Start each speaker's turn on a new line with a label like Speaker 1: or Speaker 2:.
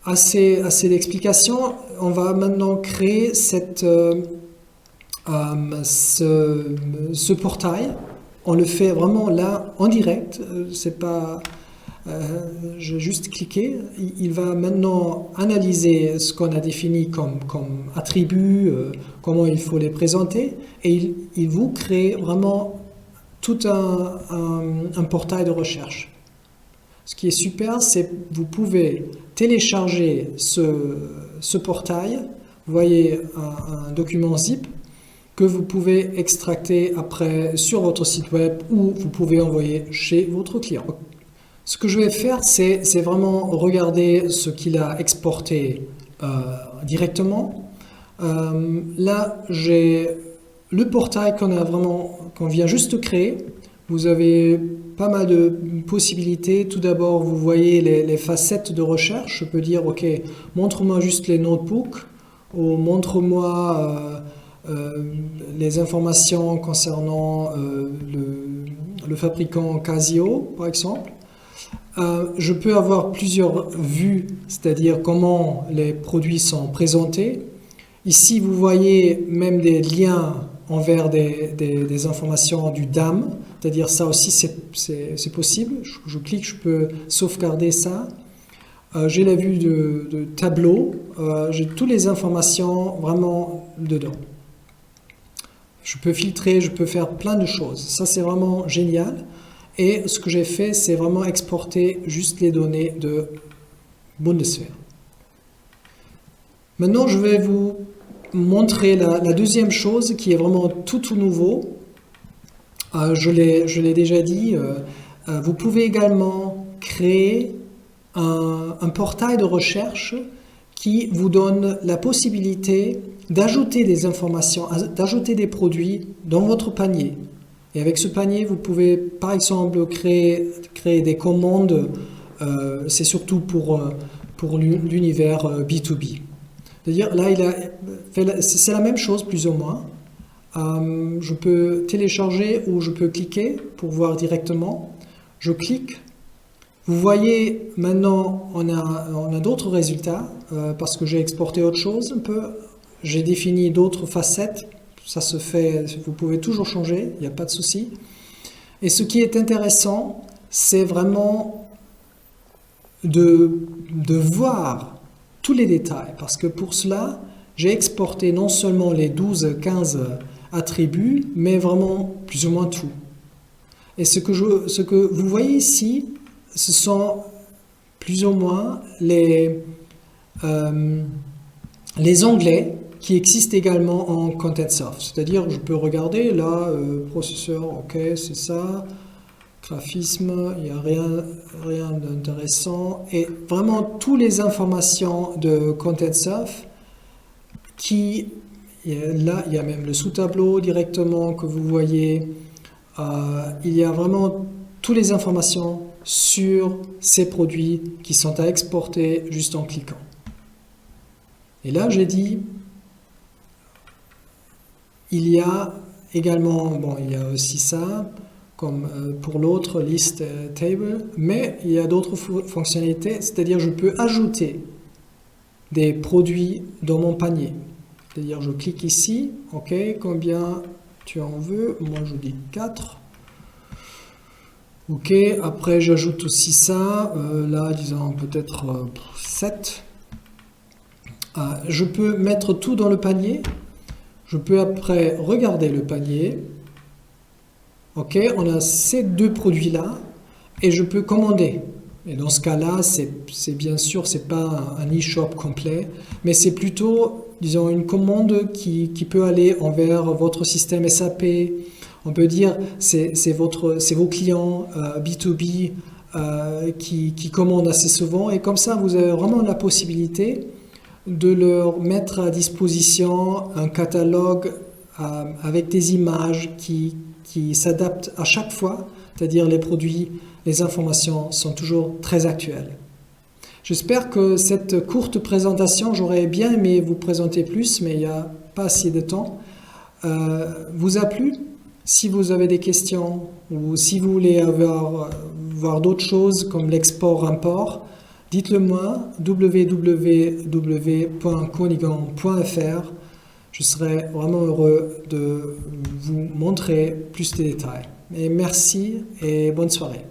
Speaker 1: assez d'explications. On va maintenant créer ce portail. On le fait vraiment là en direct. C'est pas, je vais juste cliquer. Il va maintenant analyser ce qu'on a défini comme attributs, comment il faut les présenter, et il vous crée vraiment tout un portail de recherche. Ce qui est super, c'est que vous pouvez télécharger ce portail. Vous voyez un document zip que vous pouvez extracter après sur votre site web ou vous pouvez envoyer chez votre client. Ce que je vais faire, c'est vraiment regarder ce qu'il a exporté directement. Là, j'ai le portail qu'on vient juste de créer. Vous avez pas mal de possibilités. Tout d'abord, vous voyez les facettes de recherche. Je peux dire, OK, montre-moi juste les notebooks ou montre-moi les informations concernant le fabricant Casio, par exemple. Je peux avoir plusieurs vues, c'est-à-dire comment les produits sont présentés. Ici, vous voyez même des liens envers des informations du DAM, c'est-à-dire ça aussi c'est possible. Je clique, je peux sauvegarder ça. J'ai la vue de tableau, j'ai toutes les informations vraiment dedans. Je peux filtrer, je peux faire plein de choses. Ça c'est vraiment génial. Et ce que j'ai fait, c'est vraiment exporter juste les données de Bundeswehr. Maintenant, je vais vous montrer la deuxième chose qui est vraiment tout nouveau. Je l'ai déjà dit, vous pouvez également créer un portail de recherche qui vous donne la possibilité d'ajouter des informations, d'ajouter des produits dans votre panier. Et avec ce panier, vous pouvez par exemple créer des commandes, c'est surtout pour l'univers B2B. C'est-à-dire là, c'est la même chose plus ou moins. Je peux télécharger ou je peux cliquer pour voir directement. Je clique. Vous voyez maintenant, on a d'autres résultats parce que j'ai exporté autre chose un peu. J'ai défini d'autres facettes. Ça se fait, vous pouvez toujours changer, il n'y a pas de souci. Et ce qui est intéressant, c'est vraiment de voir tous les détails. Parce que pour cela, j'ai exporté non seulement les 12-15 attributs, mais vraiment plus ou moins tout. Et ce que vous voyez ici, ce sont plus ou moins les onglets qui existent également en Contentsoft. C'est-à-dire, je peux regarder là, processeur, ok, c'est ça, graphisme, il n'y a rien d'intéressant. Et vraiment, toutes les informations de Contentsoft là, il y a même le sous-tableau directement que vous voyez. Il y a vraiment toutes les informations sur ces produits qui sont à exporter juste en cliquant. Et là, j'ai dit, il y a également, bon, il y a aussi ça, comme pour l'autre list table, mais il y a d'autres fonctionnalités, c'est-à-dire je peux ajouter des produits dans mon panier. C'est-à-dire je clique ici, ok, combien tu en veux? Moi je dis 4. Ok, après j'ajoute aussi ça, là disons peut-être 7. Je peux mettre tout dans le panier. Je peux après regarder le panier. Ok, on a ces deux produits-là et je peux commander. Et dans ce cas-là, c'est bien sûr, c'est pas un e-shop complet, mais c'est plutôt, disons, une commande qui peut aller envers votre système SAP. On peut dire, c'est vos clients B2B qui commandent assez souvent et comme ça, vous avez vraiment la possibilité de leur mettre à disposition un catalogue avec des images qui s'adaptent à chaque fois, c'est-à-dire les produits, les informations sont toujours très actuelles. J'espère que cette courte présentation, j'aurais bien aimé vous présenter plus, mais il n'y a pas assez de temps, vous a plu. Si vous avez des questions ou si vous voulez voir d'autres choses comme l'export-import, dites-le moi, www.koenigan.fr. Je serai vraiment heureux de vous montrer plus de détails. Et merci et bonne soirée.